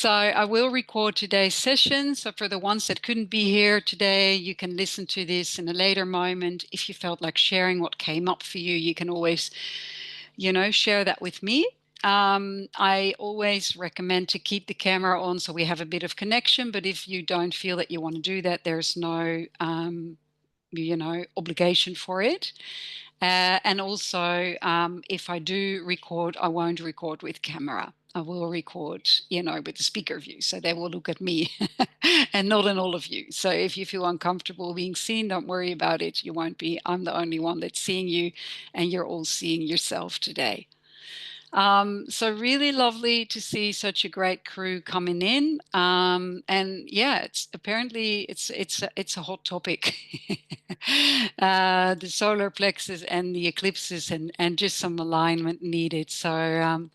So I will record today's session. So for the ones that couldn't be here today, you can listen to this in a later moment. If you felt like sharing what came up for you, you can always, share that with me. I always recommend to keep the camera on so we have a bit of connection. But if you don't feel that you want to do that, there's no, obligation for it. And also, if I do record, I won't record with camera. I will record, with the speaker view. So they will look at me and not at all of you. So if you feel uncomfortable being seen, don't worry about it. You won't be. I'm the only one that's seeing you, and you're all seeing yourself today. So really lovely to see such a great crew coming in. And yeah, it's a hot topic. The solar plexus and the eclipses and just some alignment needed. So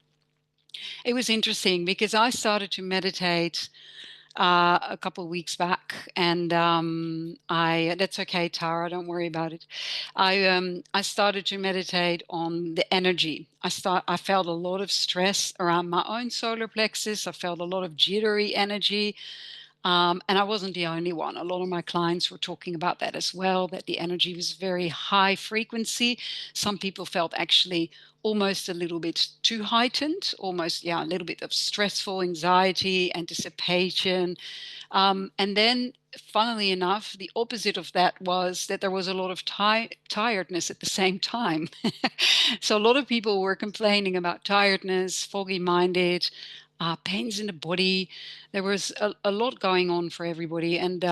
it was interesting because I started to meditate a couple of weeks back, and I that's okay, Tara, don't worry about it. I started to meditate on the energy. I felt a lot of stress around my own solar plexus. I felt a lot of jittery energy. And I wasn't the only one. A lot of my clients were talking about that as well, that the energy was very high frequency. Some people felt actually almost a little bit too heightened, almost, yeah, a little bit of stressful anxiety, anticipation. And then, funnily enough, the opposite of that was that there was a lot of tiredness at the same time. So a lot of people were complaining about tiredness, foggy-minded, pains in the body. There was a lot going on for everybody, and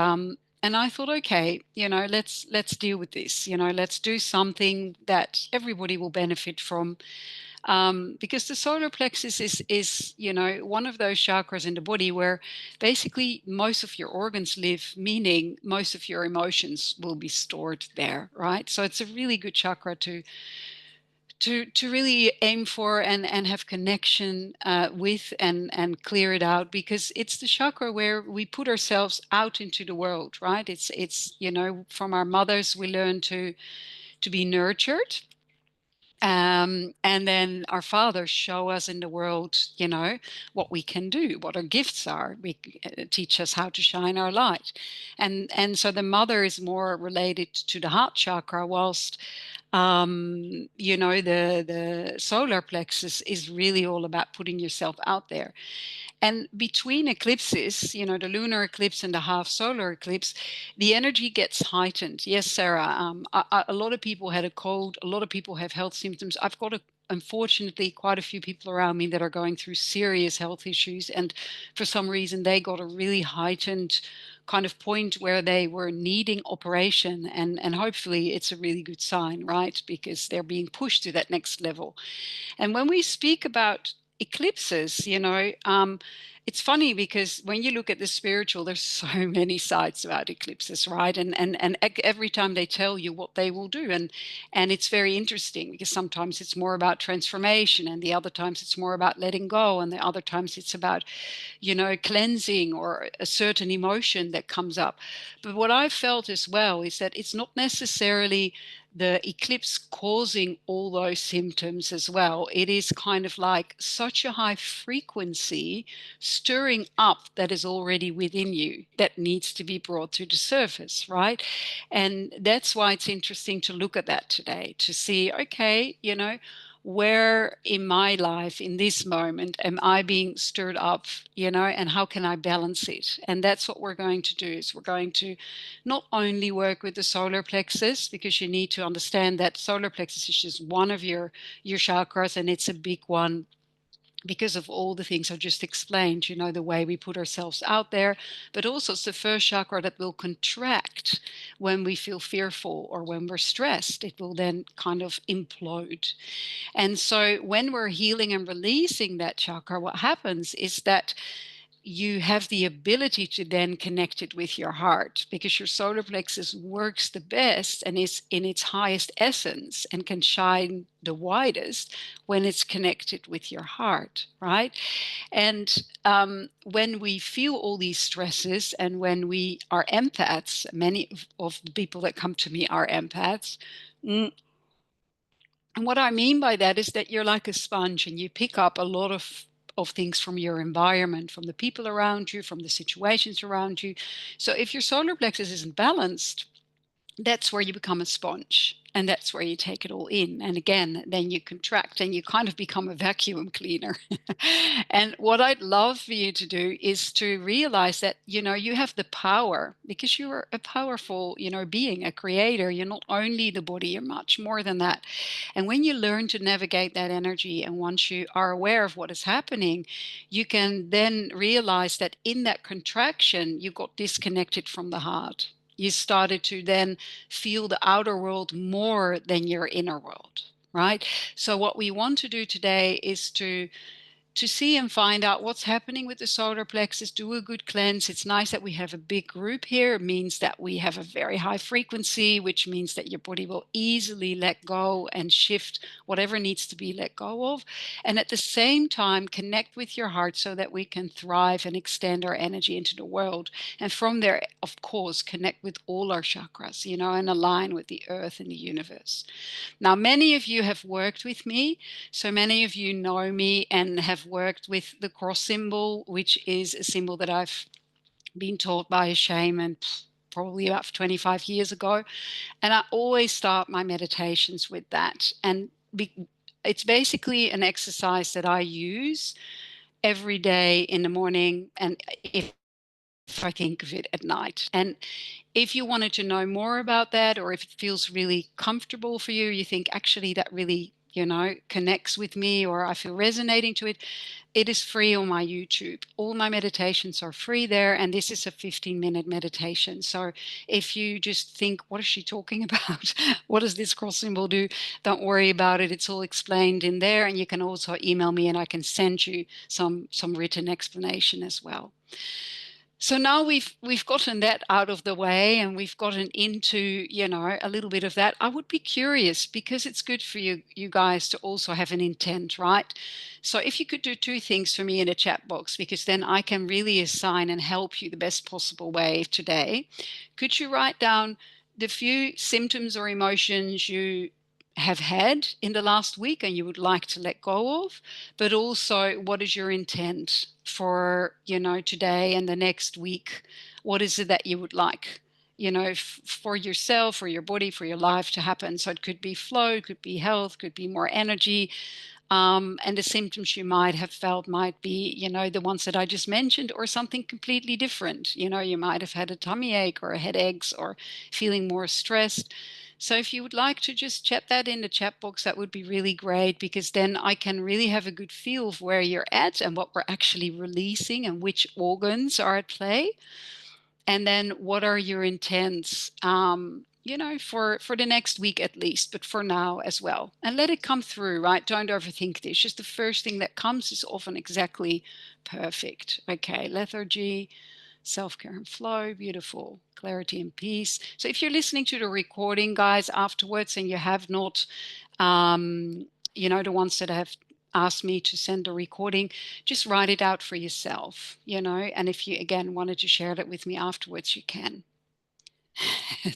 I thought, okay, let's deal with this. Let's do something that everybody will benefit from, because the solar plexus is one of those chakras in the body where basically most of your organs live, meaning most of your emotions will be stored there, right? So it's a really good chakra to really aim for and have connection with and clear it out, because it's the chakra where we put ourselves out into the world, right? It's from our mothers we learn to be nurtured, and then our fathers show us in the world, what we can do, what our gifts are. We teach us how to shine our light, and so the mother is more related to the heart chakra, whilst the solar plexus is really all about putting yourself out there. And between eclipses, the lunar eclipse and the half solar eclipse, the energy gets heightened. Yes, Sarah, a lot of people had a cold. A lot of people have health symptoms. I've got unfortunately quite a few people around me that are going through serious health issues. And for some reason, they got a really heightened kind of point where they were needing operation. And hopefully it's a really good sign, right? Because they're being pushed to that next level. And when we speak about eclipses, it's funny because when you look at the spiritual, there's so many sides about eclipses, right? And every time they tell you what they will do, and it's very interesting because sometimes it's more about transformation, and the other times it's more about letting go, and the other times it's about, cleansing or a certain emotion that comes up. But what I felt as well is that it's not necessarily the eclipse causing all those symptoms as well. It is kind of like such a high frequency stirring up that is already within you that needs to be brought to the surface, right? And that's why it's interesting to look at that today, to see, okay, where in my life in this moment am I being stirred up, and how can I balance it? And that's what we're going to do, is we're going to not only work with the solar plexus, because you need to understand that solar plexus is just one of your chakras, and it's a big one because of all the things I just explained, the way we put ourselves out there. But also it's the first chakra that will contract when we feel fearful or when we're stressed. It will then kind of implode. And so when we're healing and releasing that chakra, what happens is that you have the ability to then connect it with your heart, because your solar plexus works the best and is in its highest essence and can shine the widest when it's connected with your heart, right? And when we feel all these stresses, and when we are empaths, many of the people that come to me are empaths. And what I mean by that is that you're like a sponge, and you pick up a lot of of things from your environment, from the people around you, from the situations around you. So if your solar plexus isn't balanced, that's where you become a sponge, and that's where you take it all in. And again, then you contract and you kind of become a vacuum cleaner. And what I'd love for you to do is to realize that, you have the power, because you're a powerful, being, a creator. You're not only the body, you're much more than that. And when you learn to navigate that energy, and once you are aware of what is happening, you can then realize that in that contraction, you got disconnected from the heart. You started to then feel the outer world more than your inner world, right? So what we want to do today is to see and find out what's happening with the solar plexus, do a good cleanse. It's nice that we have a big group here. It means that we have a very high frequency, which means that your body will easily let go and shift whatever needs to be let go of. And at the same time, connect with your heart so that we can thrive and extend our energy into the world. And from there, of course, connect with all our chakras, and align with the earth and the universe. Now, many of you have worked with me, so many of you know me and have worked with the cross symbol, which is a symbol that I've been taught by a shaman probably about 25 years ago. And I always start my meditations with that. And it's basically an exercise that I use every day in the morning, and if I think of it at night. And if you wanted to know more about that, or if it feels really comfortable for you, you think actually that really, connects with me, or I feel resonating to it, it is free on my YouTube. All my meditations are free there, and this is a 15-minute meditation. So if you just think, what is she talking about? What does this cross symbol do? Don't worry about it. It's all explained in there, and you can also email me and I can send you some written explanation as well. So now we've gotten that out of the way, and we've gotten into, a little bit of that. I would be curious, because it's good for you guys to also have an intent, right? So if you could do two things for me in a chat box, because then I can really assign and help you the best possible way today. Could you write down the few symptoms or emotions you have had in the last week and you would like to let go of, but also what is your intent for, today and the next week? What is it that you would like, for yourself, for your body, for your life to happen? So it could be flow, could be health, could be more energy. And the symptoms you might have felt might be, the ones that I just mentioned, or something completely different. You might have had a tummy ache or headaches or feeling more stressed. So if you would like to just chat that in the chat box, that would be really great, because then I can really have a good feel of where you're at and what we're actually releasing and which organs are at play. And then what are your intents, for the next week at least, but for now as well. And let it come through, right? Don't overthink this. Just the first thing that comes is often exactly perfect. Okay, lethargy, self-care and flow, beautiful, clarity and peace. So if you're listening to the recording, guys, afterwards, and you have not, the ones that have asked me to send a recording, just write it out for yourself, and if you again wanted to share that with me afterwards, you can.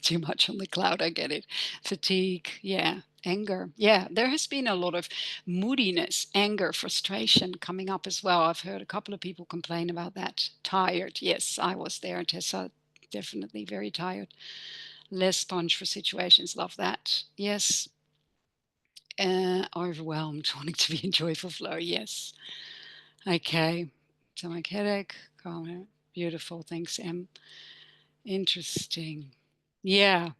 Too much on the cloud, I get it. Fatigue, yeah. Anger, yeah, there has been a lot of moodiness, anger, frustration coming up as well. I've heard a couple of people complain about that. Tired, yes, I was there, Tessa, definitely very tired. Less sponge for situations, love that. Yes. Overwhelmed, wanting to be in joyful flow, yes. Okay, stomach headache, calm, beautiful, thanks, Em. Interesting. Yeah.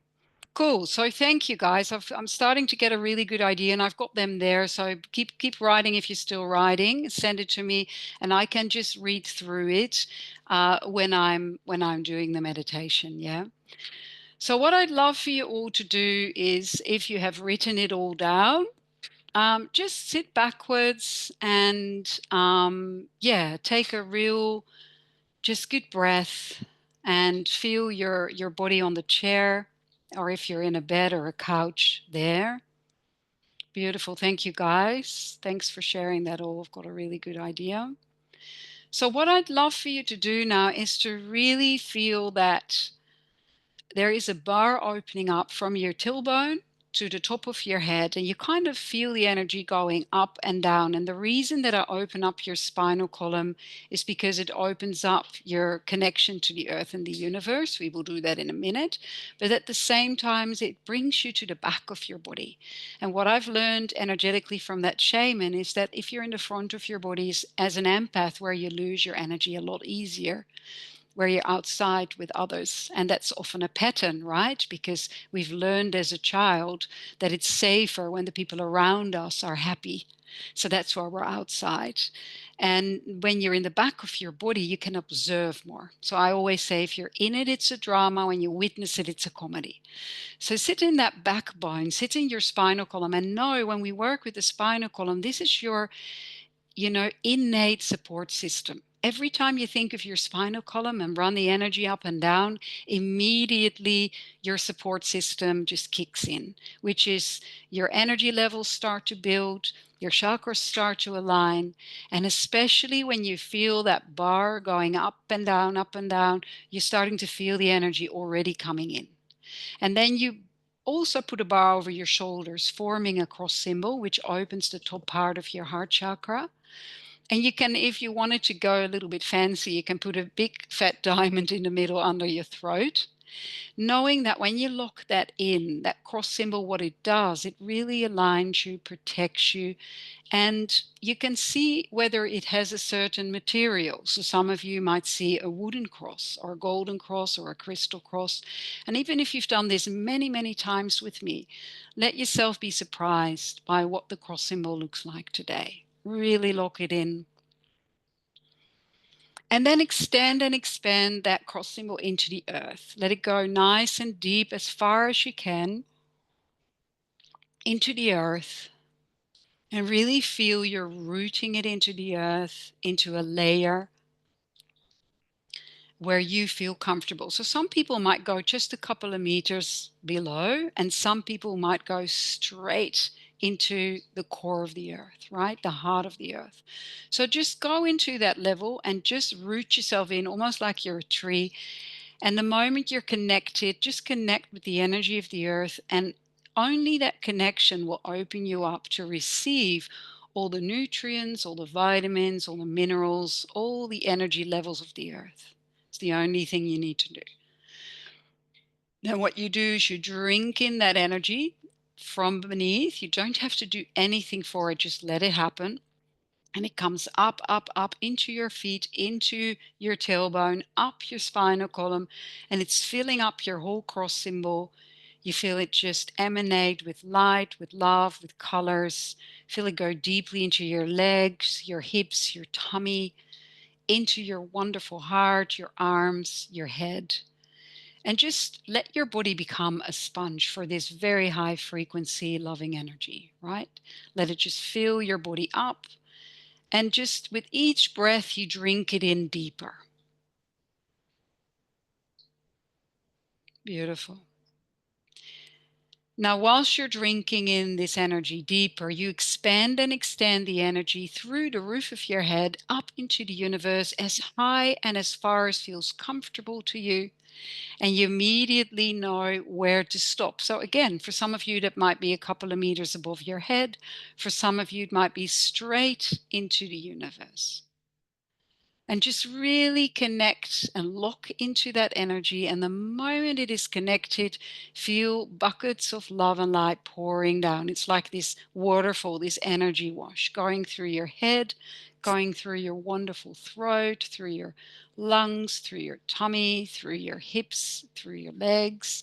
Cool. So thank you guys. I'm starting to get a really good idea, and I've got them there. So keep writing if you're still writing. Send it to me, and I can just read through it when I'm doing the meditation. Yeah. So what I'd love for you all to do is, if you have written it all down, just sit backwards and yeah, take a real, just good breath, and feel your body on the chair, or if you're in a bed or a couch there. Beautiful. Thank you, guys. Thanks for sharing that all. I've got a really good idea. So what I'd love for you to do now is to really feel that there is a bar opening up from your tailbone to the top of your head, and you kind of feel the energy going up and down. And the reason that I open up your spinal column is because it opens up your connection to the earth and the universe. We will do that in a minute. But at the same time, it brings you to the back of your body. And what I've learned energetically from that shaman is that if you're in the front of your body as an empath, where you lose your energy a lot easier, where you're outside with others. And that's often a pattern, right? Because we've learned as a child that it's safer when the people around us are happy. So that's why we're outside. And when you're in the back of your body, you can observe more. So I always say, if you're in it, it's a drama. When you witness it, it's a comedy. So sit in that backbone, sit in your spinal column, and know when we work with the spinal column, this is your innate support system. Every time you think of your spinal column and run the energy up and down, immediately your support system just kicks in, which is your energy levels start to build, your chakras start to align. And especially when you feel that bar going up and down, you're starting to feel the energy already coming in. And then you also put a bar over your shoulders, forming a cross symbol, which opens the top part of your heart chakra. And you can, if you wanted to go a little bit fancy, you can put a big fat diamond in the middle under your throat, knowing that when you lock that in, that cross symbol, what it does, it really aligns you, protects you, and you can see whether it has a certain material. So some of you might see a wooden cross or a golden cross or a crystal cross. And even if you've done this many, many times with me, let yourself be surprised by what the cross symbol looks like today. Really lock it in. And then extend and expand that cross symbol into the earth. Let it go nice and deep as far as you can into the earth. And really feel you're rooting it into the earth, into a layer where you feel comfortable. So some people might go just a couple of meters below, and some people might go straight into the core of the earth, right? The heart of the earth. So just go into that level and just root yourself in, almost like you're a tree. And the moment you're connected, just connect with the energy of the earth, and only that connection will open you up to receive all the nutrients, all the vitamins, all the minerals, all the energy levels of the earth. It's the only thing you need to do. Then what you do is you drink in that energy from beneath. You don't have to do anything for it, just let it happen. And it comes up, up, up into your feet, into your tailbone, up your spinal column, and it's filling up your whole cross symbol. You feel it just emanate with light, with love, with colors. Feel it go deeply into your legs, your hips, your tummy, into your wonderful heart, your arms, your head. And just let your body become a sponge for this very high frequency loving energy, right? Let it just fill your body up. And just with each breath, you drink it in deeper. Beautiful. Now, whilst you're drinking in this energy deeper, you expand and extend the energy through the roof of your head up into the universe, as high and as far as feels comfortable to you. And you immediately know where to stop. So again, for some of you, that might be a couple of meters above your head. For some of you, it might be straight into the universe. And just really connect and lock into that energy. And the moment it is connected, feel buckets of love and light pouring down. It's like this waterfall, this energy wash going through your head, going through your wonderful throat, through your lungs, through your tummy, through your hips, through your legs.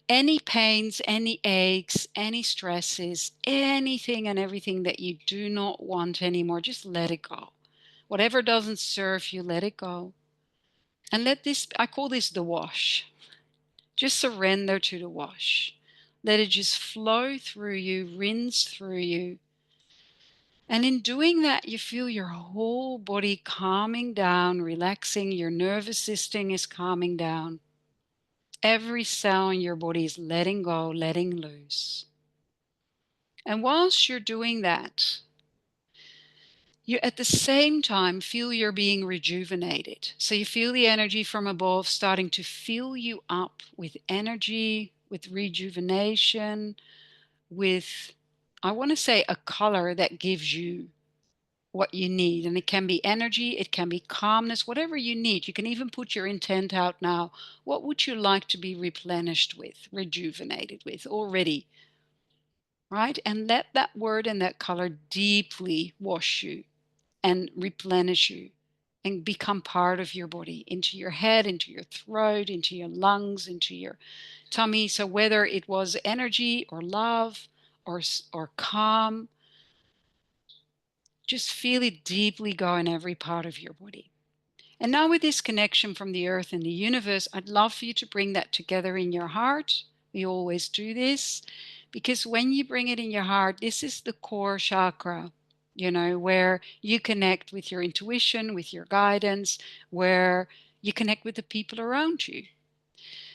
Any pains, any aches, any stresses, anything and everything that you do not want anymore, just let it go. Whatever doesn't serve you, let it go. And let this, I call this the wash. Just surrender to the wash. Let it just flow through you, rinse through you. And in doing that, you feel your whole body calming down, relaxing. Your nervous system is calming down. Every cell in your body is letting go, letting loose. And whilst you're doing that, you at the same time feel you're being rejuvenated. So you feel the energy from above starting to fill you up with energy, with rejuvenation, with, I want to say, a color that gives you what you need. And it can be energy, it can be calmness, whatever you need. You can even put your intent out now. What would you like to be replenished with, rejuvenated with already? Right? And let that word and that color deeply wash you and replenish you and become part of your body, into your head, into your throat, into your lungs, into your tummy. So whether it was energy or love or calm, just feel it deeply go in every part of your body. And now, with this connection from the earth and the universe, I'd love for you to bring that together in your heart. We always do this because when you bring it in your heart, this is the core chakra, where you connect with your intuition, with your guidance, where you connect with the people around you.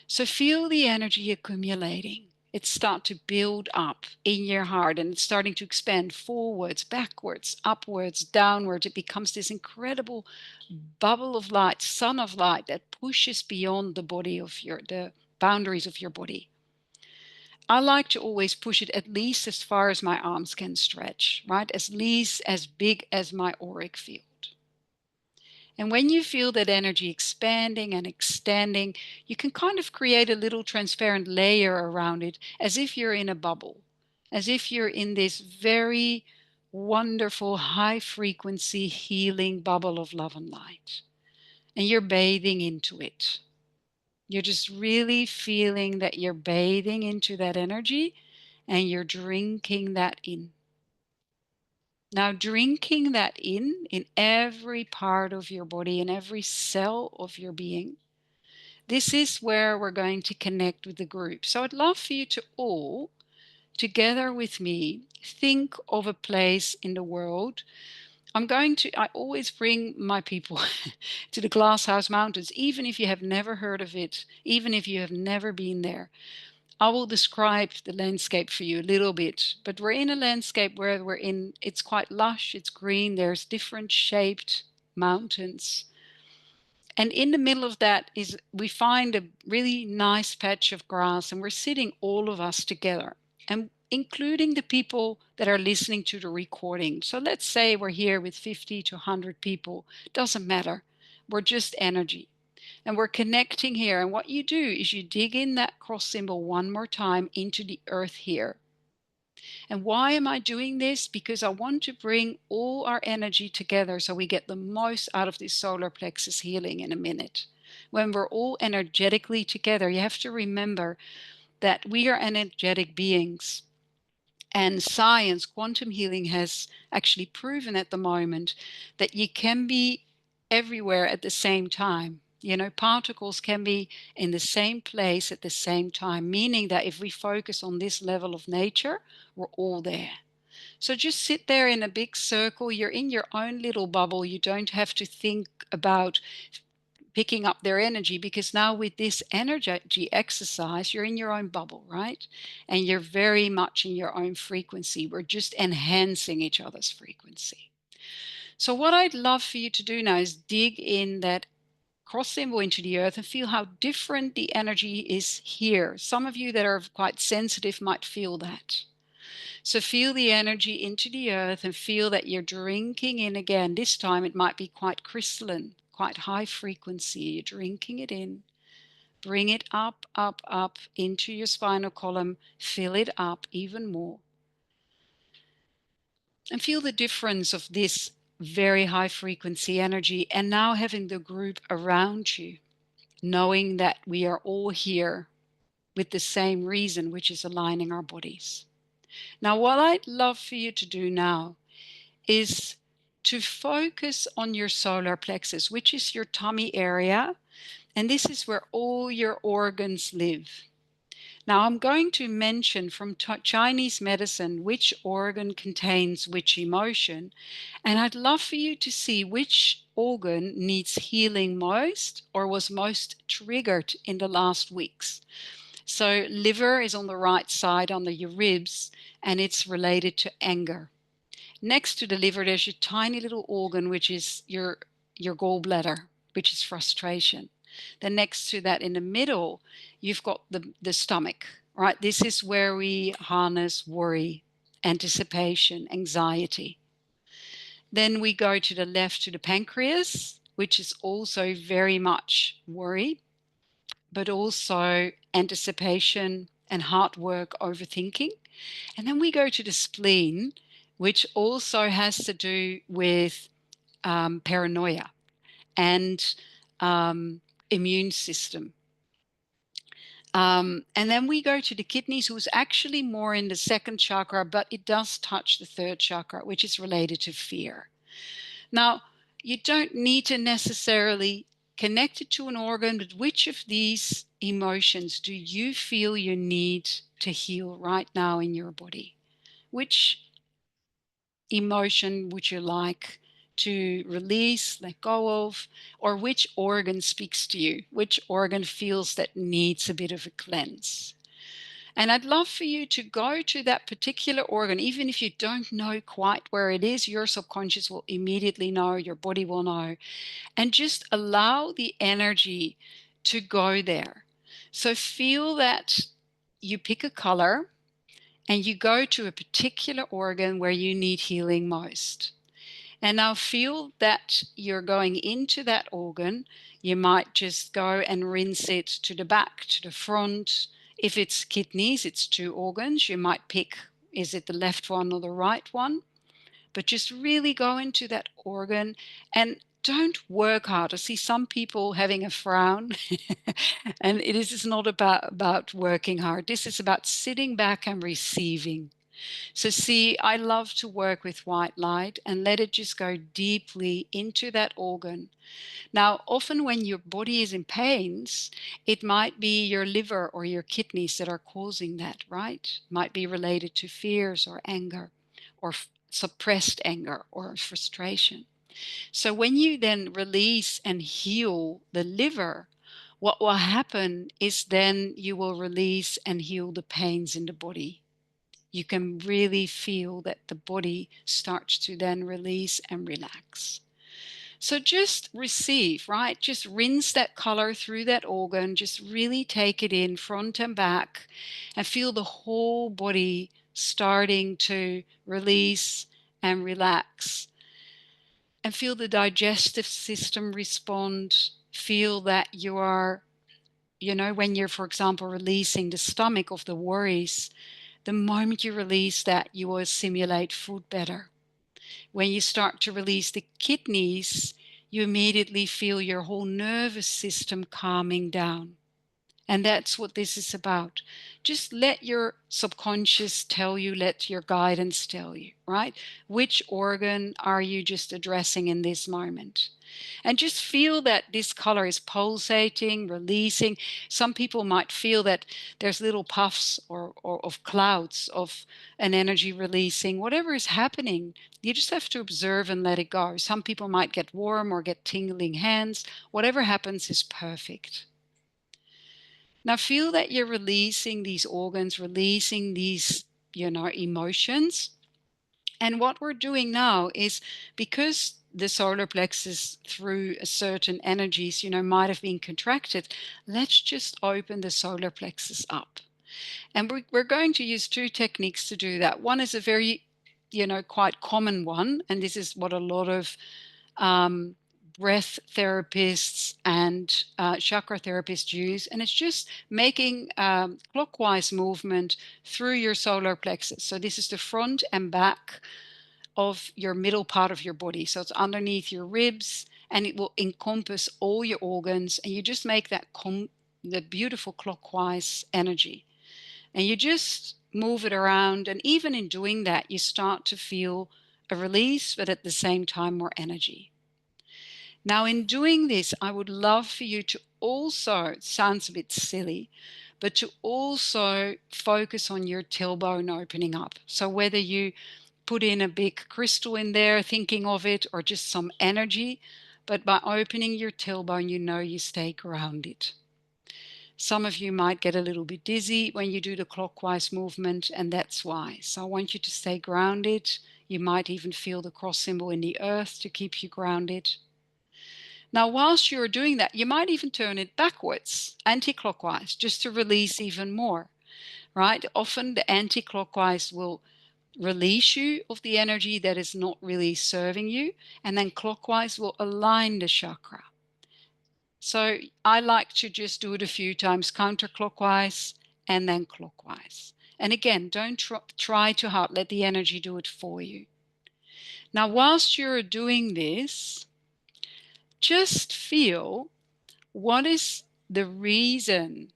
So feel the energy accumulating. It starts to build up in your heart and it's starting to expand forwards, backwards, upwards, downwards. It becomes this incredible bubble of light, sun of light that pushes beyond the boundaries of your body. I like to always push it at least as far as my arms can stretch, right? At least as big as my auric field. And when you feel that energy expanding and extending, you can kind of create a little transparent layer around it as if you're in a bubble, as if you're in this very wonderful high frequency healing bubble of love and light. And you're bathing into it. You're just really feeling that you're bathing into that energy and you're drinking that in. Now, drinking that in every part of your body, in every cell of your being, this is where we're going to connect with the group. So I'd love for you to all, together with me, think of a place in the world. I always bring my people to the Glasshouse Mountains, even if you have never heard of it, even if you have never been there. I will describe the landscape for you a little bit, but we're in a landscape where it's quite lush, it's green, there's different shaped mountains. And in the middle of that we find a really nice patch of grass and we're sitting all of us together and including the people that are listening to the recording. So let's say we're here with 50 to 100 people, doesn't matter. We're just energy. And we're connecting here. And what you do is you dig in that cross symbol one more time into the earth here. And why am I doing this? Because I want to bring all our energy together so we get the most out of this solar plexus healing in a minute. When we're all energetically together, you have to remember that we are energetic beings. And science, quantum healing has actually proven at the moment that you can be everywhere at the same time. Particles can be in the same place at the same time, meaning that if we focus on this level of nature, we're all there. So just sit there in a big circle. You're in your own little bubble. You don't have to think about picking up their energy because now with this energy exercise, you're in your own bubble, right? And you're very much in your own frequency. We're just enhancing each other's frequency. So what I'd love for you to do now is dig in that cross symbol into the earth and feel how different the energy is here. Some of you that are quite sensitive might feel that. So feel the energy into the earth and feel that you're drinking in again. This time it might be quite crystalline, quite high frequency. You're drinking it in. Bring it up, up, up into your spinal column. Fill it up even more. And feel the difference of this very high frequency energy and now having the group around you, knowing that we are all here with the same reason, which is aligning our bodies. Now, what I'd love for you to do now is to focus on your solar plexus, which is your tummy area. And this is where all your organs live. Now, I'm going to mention from Chinese medicine which organ contains which emotion. And I'd love for you to see which organ needs healing most or was most triggered in the last weeks. So liver is on the right side under your ribs, and it's related to anger. Next to the liver, there's your tiny little organ, which is your gallbladder, which is frustration. Then next to that in the middle, you've got the stomach, right? This is where we harness worry, anticipation, anxiety. Then we go to the left to the pancreas, which is also very much worry, but also anticipation and hard work, overthinking. And then we go to the spleen, which also has to do with paranoia and um, immune system. And then we go to the kidneys, who's actually more in the second chakra, but it does touch the third chakra, which is related to fear. Now, you don't need to necessarily connect it to an organ, but which of these emotions do you feel you need to heal right now in your body? Which emotion would you like to release, let go of, or which organ speaks to you? Which organ feels that needs a bit of a cleanse? And I'd love for you to go to that particular organ, even if you don't know quite where it is, your subconscious will immediately know, your body will know, and just allow the energy to go there. So feel that you pick a color and you go to a particular organ where you need healing most. And now feel that you're going into that organ. You might just go and rinse it to the back, to the front. If it's kidneys, it's two organs. You might pick, is it the left one or the right one? But just really go into that organ and don't work hard. I see some people having a frown, and it is not about working hard. This is about sitting back and receiving. So see, I love to work with white light and let it just go deeply into that organ. Now, often when your body is in pains, it might be your liver or your kidneys that are causing that, right? Might be related to fears or anger or suppressed anger or frustration. So when you then release and heal the liver, what will happen is then you will release and heal the pains in the body. You can really feel that the body starts to then release and relax. So just receive, right? Just rinse that color through that organ. Just really take it in front and back and feel the whole body starting to release and relax. And feel the digestive system respond. Feel that you are, when you're, for example, releasing the stomach of the worries, the moment you release that, you will assimilate food better. When you start to release the kidneys, you immediately feel your whole nervous system calming down. And that's what this is about. Just let your subconscious tell you, let your guidance tell you, right? Which organ are you just addressing in this moment? And just feel that this color is pulsating, releasing. Some people might feel that there's little puffs or of clouds of an energy releasing. Whatever is happening, you just have to observe and let it go. Some people might get warm or get tingling hands. Whatever happens is perfect. Now feel that you're releasing these organs, releasing these, emotions. And what we're doing now is, because the solar plexus through a certain energies, might have been contracted, let's just open the solar plexus up. And we're going to use two techniques to do that. One is a very, quite common one. And this is what a lot of um, breath therapists and chakra therapists use. And it's just making clockwise movement through your solar plexus. So this is the front and back of your middle part of your body. So it's underneath your ribs and it will encompass all your organs. And you just make that the beautiful clockwise energy. And you just move it around. And even in doing that, you start to feel a release, but at the same time, more energy. Now, in doing this, I would love for you to also, it sounds a bit silly, but to also focus on your tailbone opening up. So whether you put in a big crystal in there, thinking of it, or just some energy, but by opening your tailbone, you stay grounded. Some of you might get a little bit dizzy when you do the clockwise movement, and that's why. So I want you to stay grounded. You might even feel the cross symbol in the earth to keep you grounded. Now, whilst you're doing that, you might even turn it backwards, anti-clockwise, just to release even more, right? Often the anti-clockwise will release you of the energy that is not really serving you, and then clockwise will align the chakra. So I like to just do it a few times counterclockwise and then clockwise. And again, don't try too hard. Let the energy do it for you. Now, whilst you're doing this, just feel what is the reason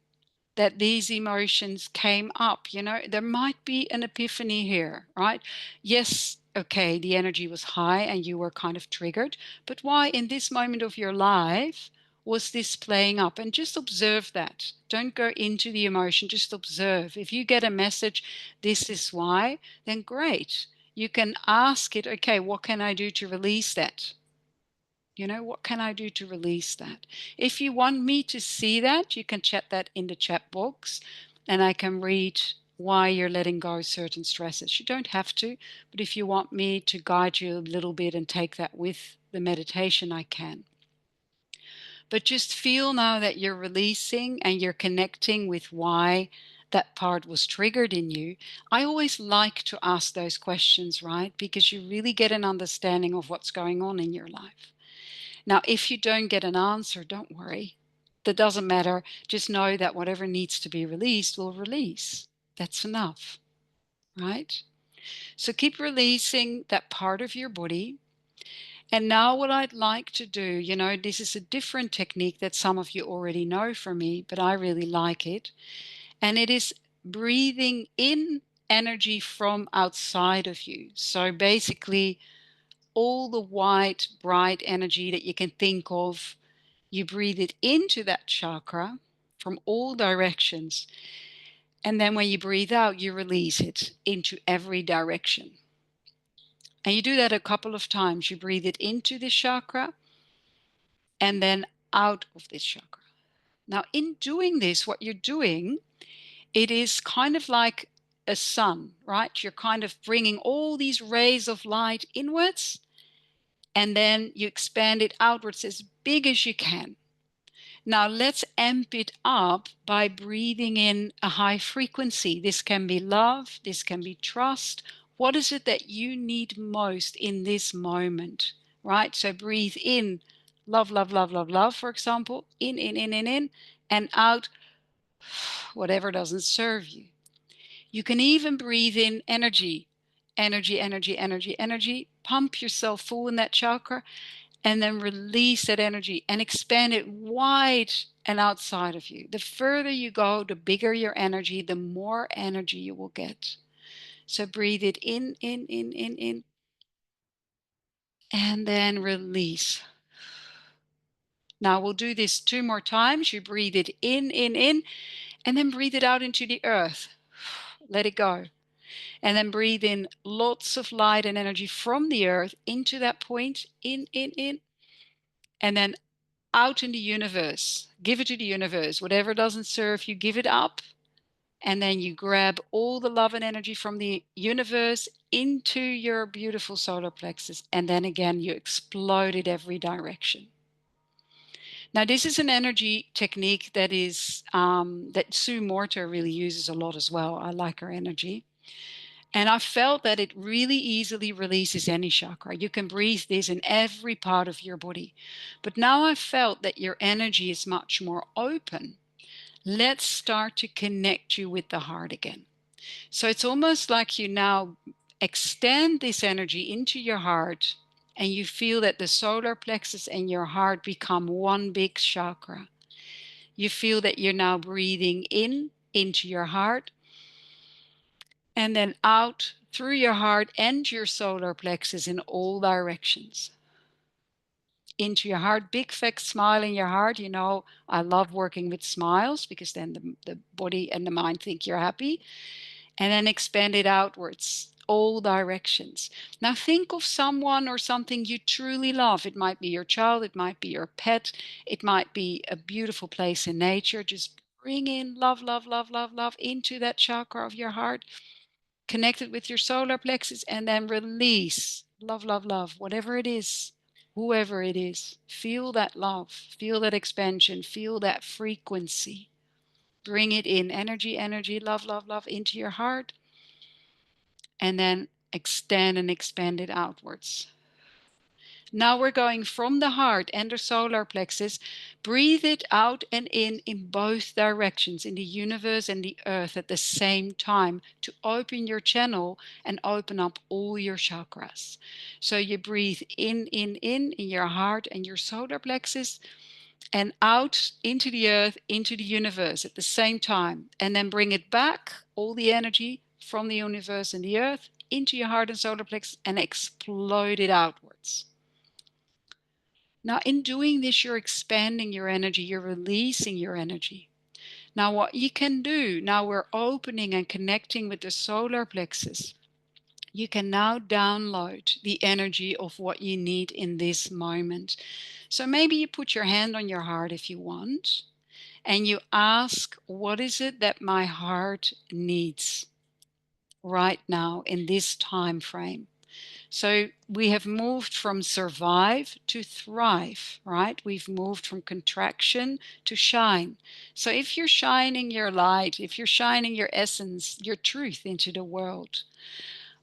that these emotions came up. There might be an epiphany here, right? Yes, okay, the energy was high and you were kind of triggered, but why in this moment of your life was this playing up? And just observe that. Don't go into the emotion, just observe. If you get a message, this is why, then great. You can ask it, okay, what can I do to release that? What can I do to release that? If you want me to see that, you can chat that in the chat box and I can read why you're letting go of certain stresses. You don't have to, but if you want me to guide you a little bit and take that with the meditation, I can. But just feel now that you're releasing and you're connecting with why that part was triggered in you. I always like to ask those questions, right? Because you really get an understanding of what's going on in your life. Now, if you don't get an answer, don't worry. That doesn't matter. Just know that whatever needs to be released will release. That's enough, right? So keep releasing that part of your body. And now what I'd like to do, this is a different technique that some of you already know from me, but I really like it. And it is breathing in energy from outside of you. So basically, all the white, bright energy that you can think of, you breathe it into that chakra from all directions. And then when you breathe out, you release it into every direction. And you do that a couple of times. You breathe it into this chakra and then out of this chakra. Now, in doing this, what you're doing, it is kind of like a sun, right? You're kind of bringing all these rays of light inwards, and then you expand it outwards as big as you can. Now let's amp it up by breathing in a high frequency. This can be love, this can be trust. What is it that you need most in this moment, right? So breathe in love, love, love, love, love, for example, in, and out whatever doesn't serve you. You can even breathe in energy, energy, energy, energy, energy. Pump yourself full in that chakra and then release that energy and expand it wide and outside of you. The further you go, the bigger your energy, the more energy you will get. So breathe it in, and then release. Now we'll do this 2 more times. You breathe it in, and then breathe it out into the earth. Let it go. And then breathe in lots of light and energy from the earth into that point, in, and then out in the universe. Give it to the universe. Whatever doesn't serve you, give it up. And then you grab all the love and energy from the universe into your beautiful solar plexus. And then again, you explode it every direction. Now, this is an energy technique that is that Sue Morter really uses a lot as well. I like her energy. And I felt that it really easily releases any chakra. You can breathe this in every part of your body. But now I felt that your energy is much more open. Let's start to connect you with the heart again. So it's almost like you now extend this energy into your heart and you feel that the solar plexus and your heart become one big chakra. You feel that you're now breathing in into your heart and then out through your heart and your solar plexus in all directions. Into your heart, big fat smile in your heart. I love working with smiles because then the body and the mind think you're happy. And then expand it outwards, all directions. Now think of someone or something you truly love. It might be your child, it might be your pet, it might be a beautiful place in nature. Just bring in love, love, love, love, love into that chakra of your heart. Connect it with your solar plexus and then release. Love, love, love, whatever it is, whoever it is. Feel that love, feel that expansion, feel that frequency. Bring it in. Energy, energy, love, love, love into your heart. And then extend and expand it outwards. Now we're going from the heart and the solar plexus. Breathe it out and in both directions, in the universe and the earth at the same time, to open your channel and open up all your chakras. So you breathe in your heart and your solar plexus, and out into the earth, into the universe at the same time. And then bring it back, all the energy from the universe and the earth, into your heart and solar plexus, and explode it outwards. Now, in doing this, you're expanding your energy, you're releasing your energy. Now, what you can do, now we're opening and connecting with the solar plexus, you can now download the energy of what you need in this moment. So maybe you put your hand on your heart if you want, and you ask, what is it that my heart needs right now in this time frame? So we have moved from survive to thrive, right? We've moved from contraction to shine. So if you're shining your light, if you're shining your essence, your truth into the world,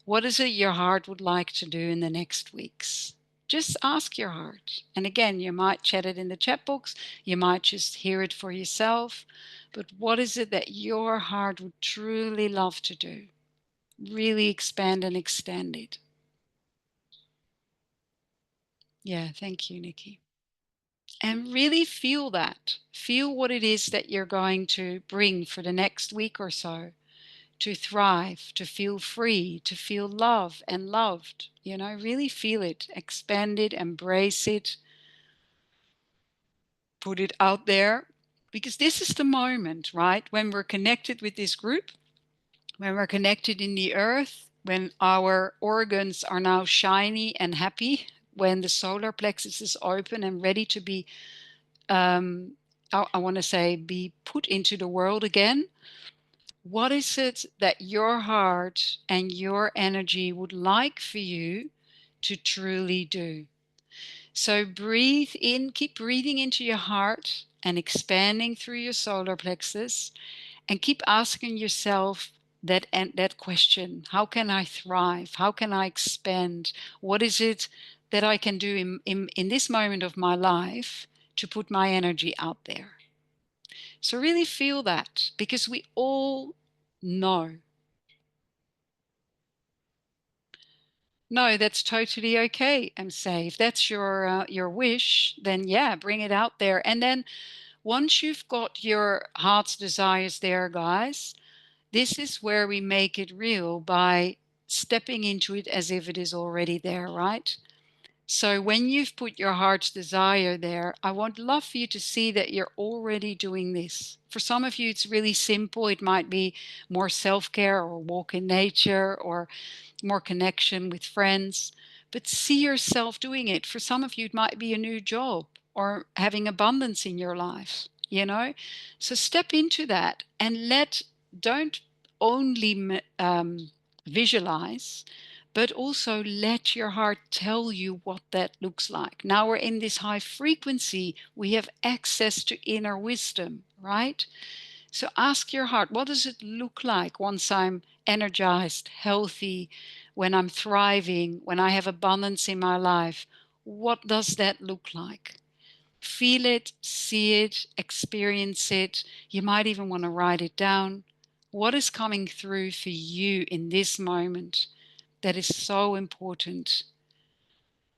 what is it your heart would like to do in the next weeks? Just ask your heart. And again, you might chat it in the chat box, you might just hear it for yourself. But what is it that your heart would truly love to do? Really expand and extend it. Yeah, thank you, Nikki. And really feel that. Feel what it is that you're going to bring for the next week or so, to thrive, to feel free, to feel love and loved. Really feel it, expand it, embrace it, put it out there. Because this is the moment, right? When we're connected with this group, when we're connected in the earth, when our organs are now shiny and happy, when the solar plexus is open and ready to be I want to say, be put into the world again. What is it that your heart and your energy would like for you to truly do? So breathe in, keep breathing into your heart and expanding through your solar plexus, and keep asking yourself that question: how can I thrive? How can I expand? What is it that I can do in this moment of my life to put my energy out there? So really feel that, because we all know. No, that's totally okay. And say, if that's your wish, then yeah, bring it out there. And then once you've got your heart's desires there, guys, this is where we make it real by stepping into it as if it is already there, right? So when you've put your heart's desire there, I would love for you to see that you're already doing this. For some of you, it's really simple. It might be more self-care or walk in nature or more connection with friends, but see yourself doing it. For some of you, it might be a new job or having abundance in your life. So step into that and don't only visualize, but also let your heart tell you what that looks like. Now we're in this high frequency, we have access to inner wisdom, right? So ask your heart, what does it look like once I'm energized, healthy, when I'm thriving, when I have abundance in my life? What does that look like? Feel it, see it, experience it. You might even want to write it down. What is coming through for you in this moment that is so important,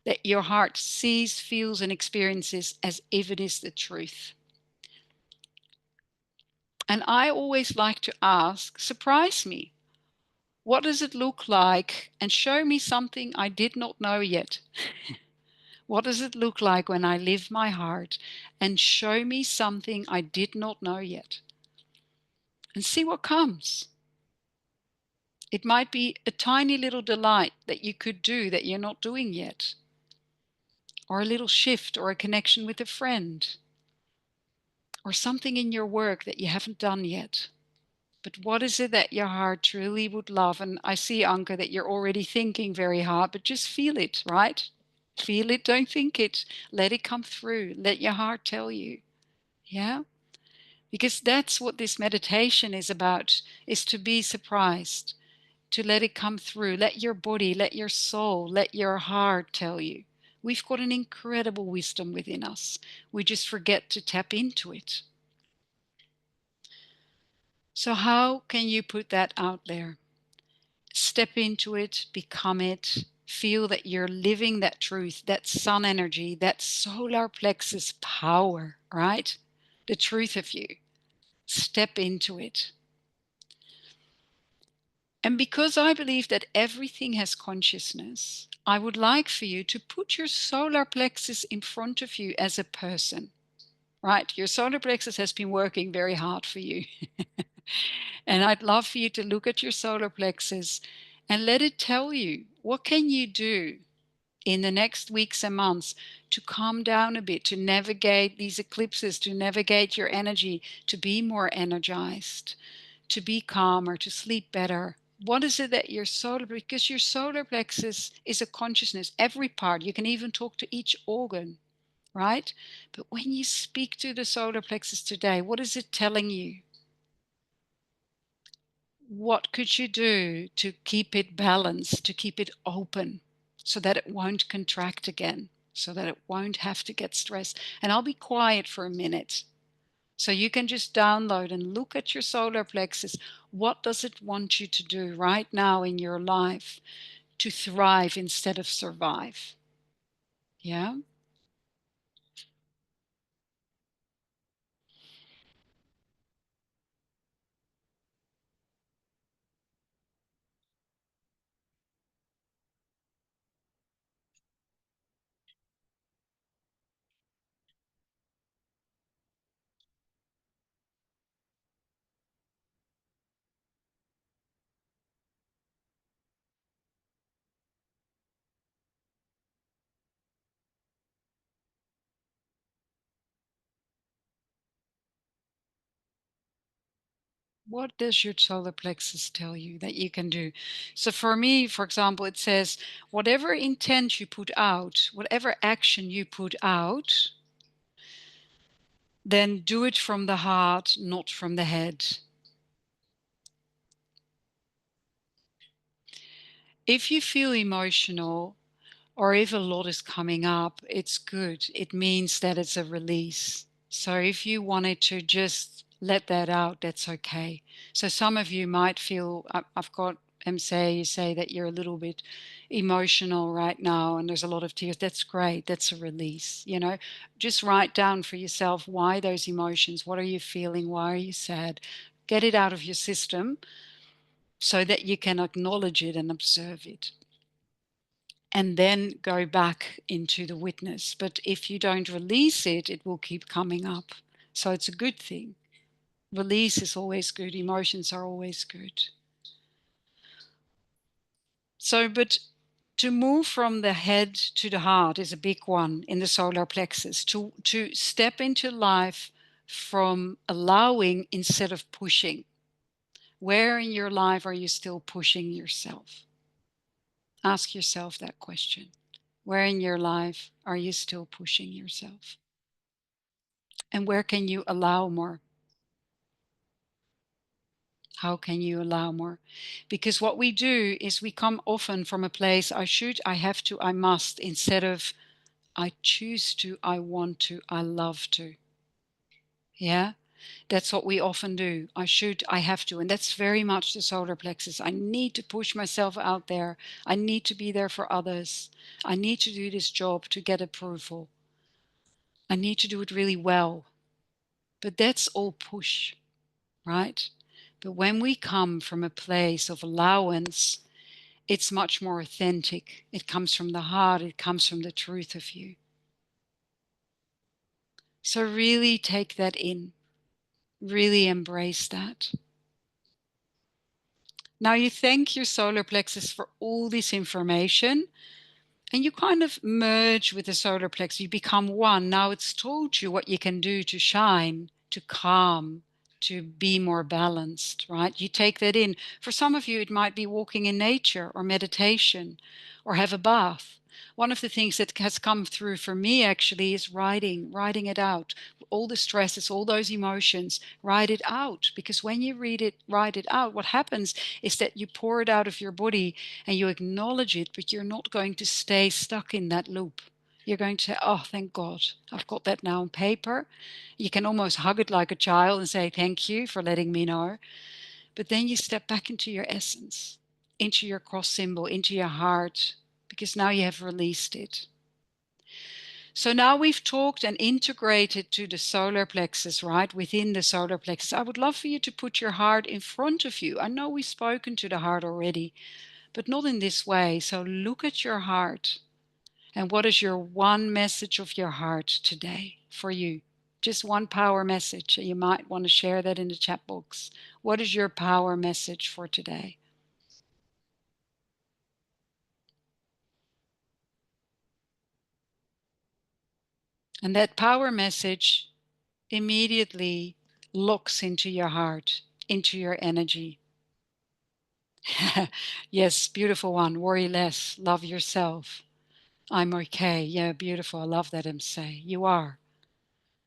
that your heart sees, feels, and experiences as if it is the truth? And I always like to ask, surprise me. What does it look like? And show me something I did not know yet. What does it look like when I live my heart? And show me something I did not know yet. And see what comes. It might be a tiny little delight that you could do that you're not doing yet. Or a little shift or a connection with a friend. Or something in your work that you haven't done yet. But what is it that your heart truly would love? And I see, Anke, that you're already thinking very hard, but just feel it, right? Feel it, don't think it. Let it come through. Let your heart tell you. Yeah? Because that's what this meditation is about, is to be surprised, to let it come through. Let your body, let your soul, let your heart tell you. We've got an incredible wisdom within us. We just forget to tap into it. So how can you put that out there? Step into it, become it, feel that you're living that truth, that sun energy, that solar plexus power, right? The truth of you. Step into it. And because I believe that everything has consciousness, I would like for you to put your solar plexus in front of you as a person, right? Your solar plexus has been working very hard for you. And I'd love for you to look at your solar plexus and let it tell you, what can you do in the next weeks and months to calm down a bit, to navigate these eclipses, to navigate your energy, to be more energized, to be calmer, to sleep better. What is it that your solar, because your solar plexus is a consciousness, every part, you can even talk to each organ, right? But when you speak to the solar plexus today, what is it telling you? What could you do to keep it balanced, to keep it open so that it won't contract again, so that it won't have to get stressed? And I'll be quiet for a minute. So you can just download and look at your solar plexus. What does it want you to do right now in your life to thrive instead of survive? Yeah. What does your solar plexus tell you that you can do? So for me, for example, it says, whatever intent you put out, whatever action you put out, then do it from the heart, not from the head. If you feel emotional or if a lot is coming up, it's good. It means that it's a release. So if you wanted to just let that out, that's okay. So some of you might feel, I've got say you say that you're a little bit emotional right now and there's a lot of tears. That's great. That's a release. Just write down for yourself why those emotions. What are you feeling? Why are you sad? Get it out of your system so that you can acknowledge it and observe it, and then go back into the witness. But if you don't release it, it will keep coming up. So it's a good thing. Release is always good. Emotions are always good. So, but to move from the head to the heart is a big one in the solar plexus. To step into life from allowing instead of pushing. Where in your life are you still pushing yourself? Ask yourself that question. Where in your life are you still pushing yourself? And where can you allow more? How can you allow more? Because what we do is we come often from a place, I should, I have to, I must, instead of I choose to, I want to, I love to. Yeah, that's what we often do. I should, I have to. And that's very much the solar plexus. I need to push myself out there. I need to be there for others. I need to do this job to get approval. I need to do it really well. But that's all push, right? But when we come from a place of allowance, it's much more authentic. It comes from the heart, it comes from the truth of you. So really take that in, really embrace that. Now you thank your solar plexus for all this information, and you kind of merge with the solar plexus. You become one. Now it's told you what you can do to shine, to calm, to be more balanced, right? You take that in. For some of you, it might be walking in nature or meditation or have a bath. One of the things that has come through for me actually is writing it out. All the stresses, all those emotions, write it out. Because when you write it out, what happens is that you pour it out of your body and you acknowledge it, but you're not going to stay stuck in that loop. You're going to say, oh, thank God, I've got that now on paper. You can almost hug it like a child and say, thank you for letting me know. But then you step back into your essence, into your cross symbol, into your heart, because now you have released it. So now we've talked and integrated to the solar plexus, right? Within the solar plexus. I would love for you to put your heart in front of you. I know we've spoken to the heart already, but not in this way. So look at your heart. And what is your one message of your heart today for you? Just one power message. You might want to share that in the chat box. What is your power message for today? And that power message immediately looks into your heart, into your energy. Yes, beautiful one. Worry less. Love yourself. I'm okay. Yeah, beautiful. I love that, say. You are.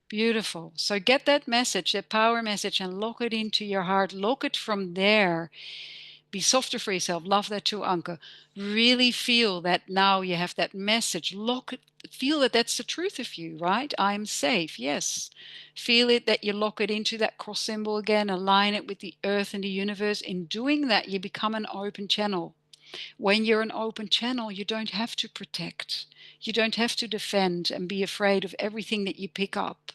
Beautiful. So get that message, that power message, and lock it into your heart. Lock it from there. Be softer for yourself. Love that too, Anke. Really feel that now you have that message. Lock it, feel that that's the truth of you, right? I'm safe. Yes. Feel it that you lock it into that cross symbol again, align it with the earth and the universe. In doing that, you become an open channel. When you're an open channel, you don't have to protect. You don't have to defend and be afraid of everything that you pick up.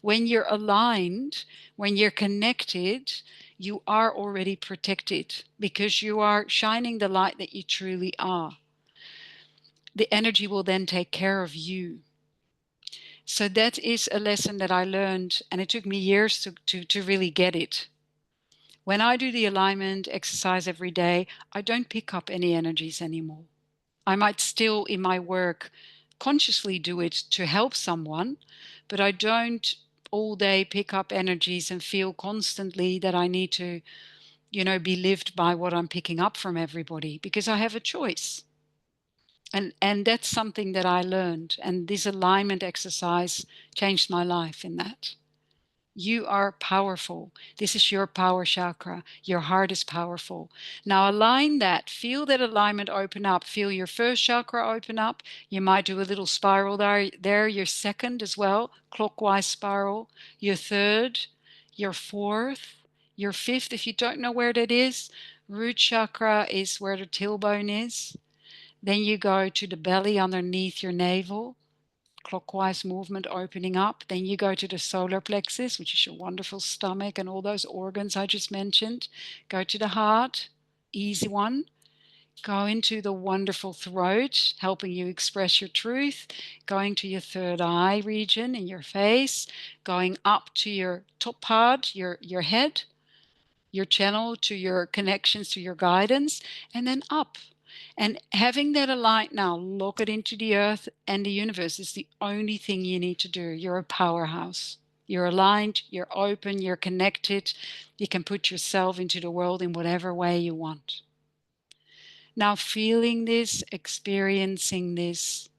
When you're aligned, when you're connected, you are already protected because you are shining the light that you truly are. The energy will then take care of you. So that is a lesson that I learned, and it took me years to really get it. When I do the alignment exercise every day, I don't pick up any energies anymore. I might still in my work consciously do it to help someone, but I don't all day pick up energies and feel constantly that I need to, be lived by what I'm picking up from everybody because I have a choice. And that's something that I learned. And this alignment exercise changed my life in that. You are powerful. This is your power chakra. Your heart is powerful. Now align that. Feel that alignment open up. Feel your first chakra open up. You might do a little spiral there. Your second as well, clockwise spiral. Your third, your fourth, your fifth. If you don't know where that is, root chakra is where the tailbone is. Then you go to the belly underneath your navel, clockwise movement opening up. Then you go to the solar plexus, which is your wonderful stomach and all those organs I just mentioned. Go to the heart, easy one. Go into the wonderful throat, helping you express your truth. Going to your third eye region in your face. Going up to your top part, your head, your channel to your connections to your guidance, and then up. And having that aligned now, lock it into the earth and the universe is the only thing you need to do. You're a powerhouse. You're aligned, you're open, you're connected. You can put yourself into the world in whatever way you want. Now, feeling this, experiencing this,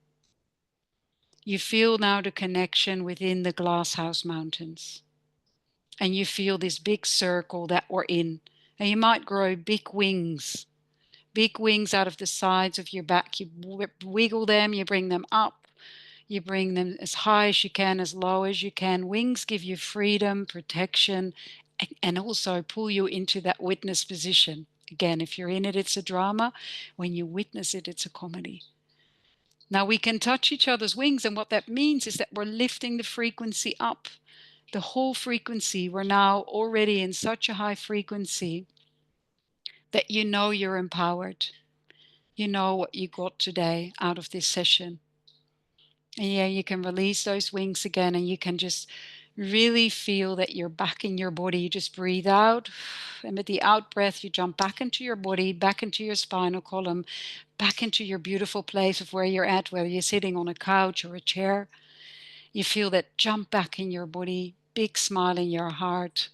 you feel now the connection within the Glasshouse Mountains. And you feel this big circle that we're in. And you might grow big wings out of the sides of your back. You wiggle them, you bring them up, you bring them as high as you can, as low as you can. Wings give you freedom, protection, and also pull you into that witness position. Again, if you're in it, it's a drama. When you witness it, it's a comedy. Now we can touch each other's wings, and what that means is that we're lifting the frequency up. The whole frequency, we're now already in such a high frequency that you know you're empowered. You know what you got today out of this session. And yeah, you can release those wings again and you can just really feel that you're back in your body. You just breathe out. And with the out breath, you jump back into your body, back into your spinal column, back into your beautiful place of where you're at, whether you're sitting on a couch or a chair. You feel that jump back in your body, big smile in your heart.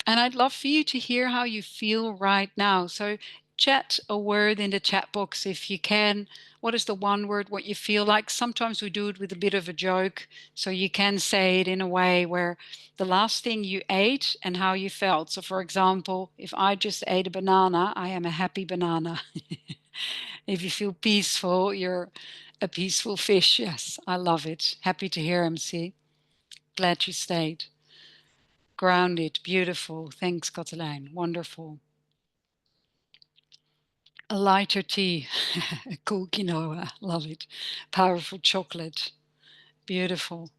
And I'd love for you to hear how you feel right now. So chat a word in the chat box if you can. What is the one word, what you feel like? Sometimes we do it with a bit of a joke. So you can say it in a way where the last thing you ate and how you felt. So, for example, if I just ate a banana, I am a happy banana. If you feel peaceful, you're a peaceful fish. Yes, I love it. Happy to hear MC. Glad you stayed. Grounded. Beautiful. Thanks, Katelijn. Wonderful. A lighter tea. Cool quinoa. Love it. Powerful chocolate. Beautiful.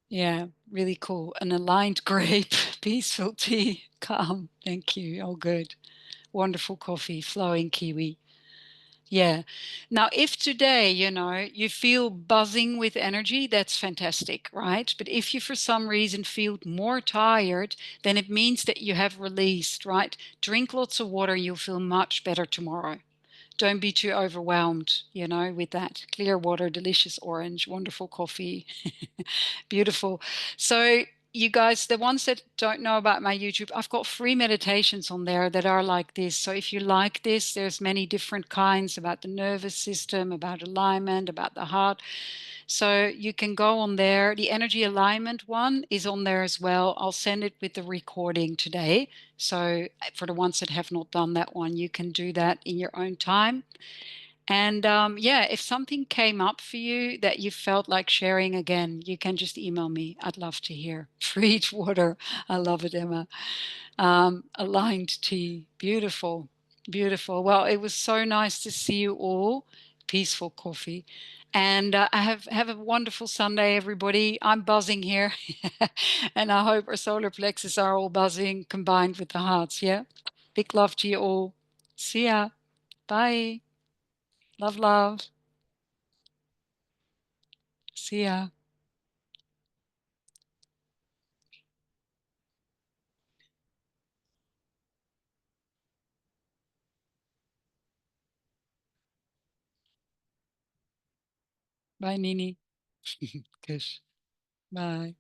Yeah, really cool. An aligned grape. Peaceful tea. Calm. Thank you. Oh, good. Wonderful coffee. Flowing kiwi. Yeah. Now, if today, you feel buzzing with energy, that's fantastic, right? But if you for some reason feel more tired, then it means that you have released, right? Drink lots of water, you'll feel much better tomorrow. Don't be too overwhelmed, with that clear water, delicious orange, wonderful coffee. Beautiful. So, you guys, the ones that don't know about my YouTube, I've got free meditations on there that are like this. So if you like this, there's many different kinds about the nervous system, about alignment, about the heart. So you can go on there. The energy alignment one is on there as well. I'll send it with the recording today. So for the ones that have not done that one, you can do that in your own time. And yeah, if something came up for you that you felt like sharing again, you can just email me. I'd love to hear. Free water. I love it, Emma. Aligned tea. Beautiful. Beautiful. Well, it was so nice to see you all. Peaceful coffee. And I have a wonderful Sunday, everybody. I'm buzzing here. And I hope our solar plexus are all buzzing combined with the hearts. Yeah. Big love to you all. See ya. Bye. Love, love. See ya. Bye, Nini. Kush. Bye.